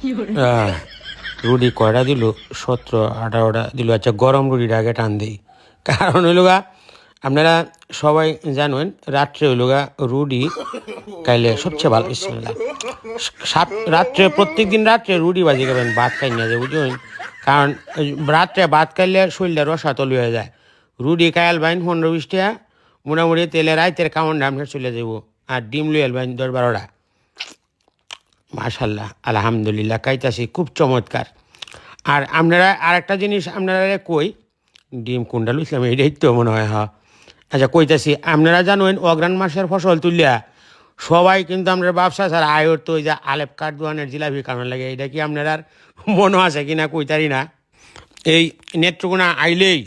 আহ, রুটি কয়টা দিল 17-18টা দিল। আচ্ছা গরম রুটিটা আগে টান দিই, কারণ হইল গা আপনারা সবাই জানেন রাত্রে হইল গা রুটি খাইলে সবচেয়ে ভালো। বিসমিল্লাহ। রাত্রে প্রত্যেক দিন রাত্রে রুটি বাজি খাবেন, ভাত খাই না যে বুঝুন, কারণ রাত্রে ভাত খাইলে শরীরটা রসাতল হয়ে যায়। রুটি খাইল বাইন 15-20টা, মোটামুটি তেলে রাইতের খাওয়ান আপনার চলে যাব। আর ডিম লুয়েল বাইন 10-12টা। মাশাল্লাহ আলহামদুলিল্লাহ খাইতাছি খুব চমৎকার। আর আপনারা আরেকটা জিনিস আপনারা কই, ডিম কোনটা লুইছিলাম এইটাই তো মনে হয়। হ্যাঁ আচ্ছা কইতাছি, আপনারা জানেন অগ্রাণ মাসের ফসল তুলিয়া সবাই কিন্তু আপনার ব্যবসা ছাড়া আয়র তো ওই যে আলেপ কাঠ দোয়ানের জিলাপি কারণ লাগে। এটা কি আপনার আর মনে আছে কিনা কইতারি না। এই নেত্রকোনা আইলেই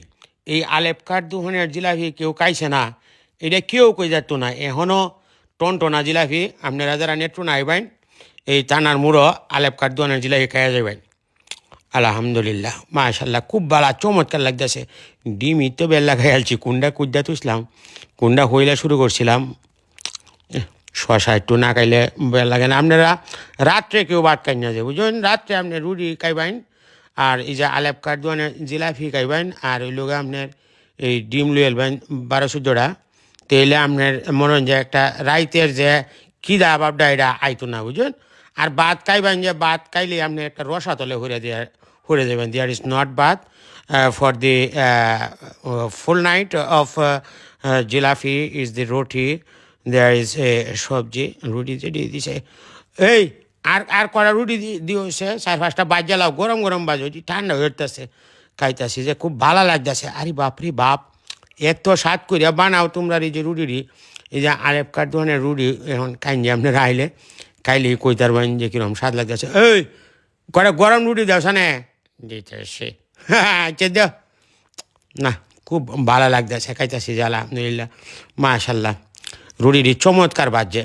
এই আলেপ কাঠ দোকানের জিলাপি কেউ খাইছে না, এটা কেউ কই যাত না। এখনও টনটনা জিলাপি আপনারা যারা নেত্রকোনা আইবেন এই টানার মুড়ো আলেপ কাঠ দোকানের জিলাপি খাইয়া যাবেন। আলহামদুলিল্লাহ মাশাল্লাহ খুব ভালো চমৎকার লাগতেছে। ডিমই তো বেল্লা খাইয়ালছি, কুন্ডা কুদ্দা তুসলাম, কুন্ডা হইলে শুরু করছিলাম। শশা একটু না খাইলে বেল লাগে না। আপনারা রাত্রে কেউ ভাত খাই না যে বুঝলেন, রাত্রে আপনি রুটি খাইবেন আর এই যে আলেপ কাঠ দোকানের জিলাপি খাইবেন আর ওই লোক আপনার এই ডিম লুয়ে এলবেন 12-14টা। তেলে আপনার মনে হয় যে একটা রাইতের যে খিদা বাপটা এটা আইতো না বুঝলেন। আর ভাত খাইবেন যে ভাত খাইলে আপনি একটা রসা তলে হরে দেবেন। দেয়ার ইজ নট বাত for the full night of jalebi is the roti, there is a সবজি রুটি যে দিয়ে দিছে। এই আর আর কড়া রুটি দিয়েছে 4-5টা বাজ জ্বালাও, গরম গরম বাজ ওই ঠান্ডা হইতেছে খাইতেছি যে খুব ভালো লাগতেছে। আরে বাপরে বাপ, এত স্বাদ করিয়া বানাও তোমরা এই যে রুটিটি, এই যে আরেপ কাঠ দোকানের রুটি এখন খাইন যে আপনারা আইলে খাইলে কইতার বাইন যে কিরম স্বাদ লাগতেছে। এই কটা গরম রুটি দাও সানে দিতেছে। আচ্ছা দাও না, খুব ভালো লাগতেছে খাইতেছি যে আলহামদুলিল্লাহ মাশাল্লাহ। রুটিটি চমৎকার বাজছে।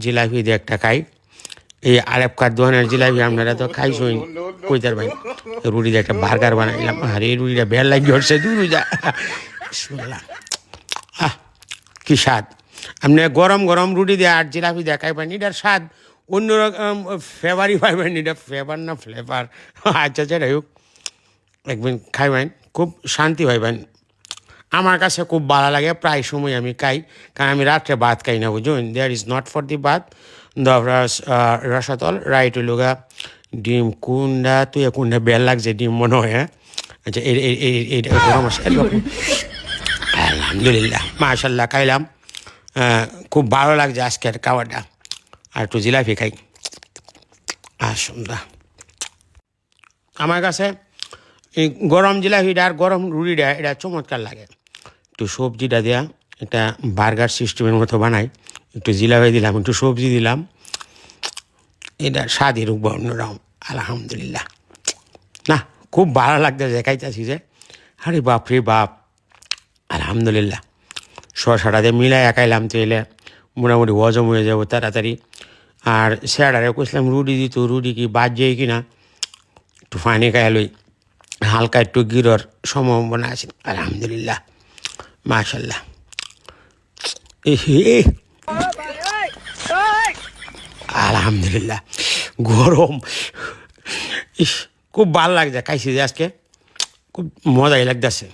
জিলাপি দিয়ে একটা খাই, এই আলেপ কাঠ দোকানের জিলাপি আপনারা তো খাইছই কইতার ভাই। রুটি দিয়ে একটা বার্গার বানাইলাম, আর এই রুটিটা বের লাগিয়ে হচ্ছে দূর যা। আহ কি স্বাদ! আপনি গরম গরম রুটি দিয়ে আর জিলাপি দিয়ে খাইবেন, এটার স্বাদ অন্যরকম ফ্লেভারই পাইবেন। এটা ফ্লেভার না ফ্লেভার আচ্ছা যাই হোক, একদিন খাইবেন খুব শান্তি পাইবেন। আমার কাছে খুব ভালো লাগে, প্রায় সময় আমি খাই, কারণ আমি রাত্রে ভাত খাই না বুঝুন। There is not for the bhat the রসাতল right লোগা ডিম কুন্ডা তুই কুন্ডা বেল লাগছে ডিম মনে হয়। হ্যাঁ আচ্ছা এইটা গরম আছে আলহামদুলিল্লাহ মাশাল্লাহ খাইলাম, খুব ভালো লাগছে আজকের খাওয়াটা। আর একটু জিলাপি খাই সুন্দর। আমার কাছে এই গরম জিলাপিটা আর গরম রুটিটা এটা চমৎকার লাগে। একটু সবজিটা দেয়া একটা বার্গার সিস্টেমের মতো বানাই, একটু জিলাপি দিলাম, একটু সবজি দিলাম, এটা স্বাদই রূপ অন্যরকম আলহামদুলিল্লাহ। না খুব ভালো লাগতেছে খাইতেছি যে, আরে বাপ রে বাপ আলহামদুলিল্লাহ। শসাটা দিয়ে মিলাই খাইলাম তেলে মোটামুটি হজম হয়ে যাবো তাড়াতাড়ি। আর স্যারারে কইছিলাম রুটি দিত, রুটি কি বাদ যায় কি না, একটু পানি খাইলই হালকা একটু গিরর সম্ভাবনা আছে আলহামদুলিল্লাহ মাশাল্লাহ। আলহামদুলিল্লাহ গরম, ইস খুব ভালো লাগছে খাইছি যে আজকে, খুব মজাই লাগতেছে।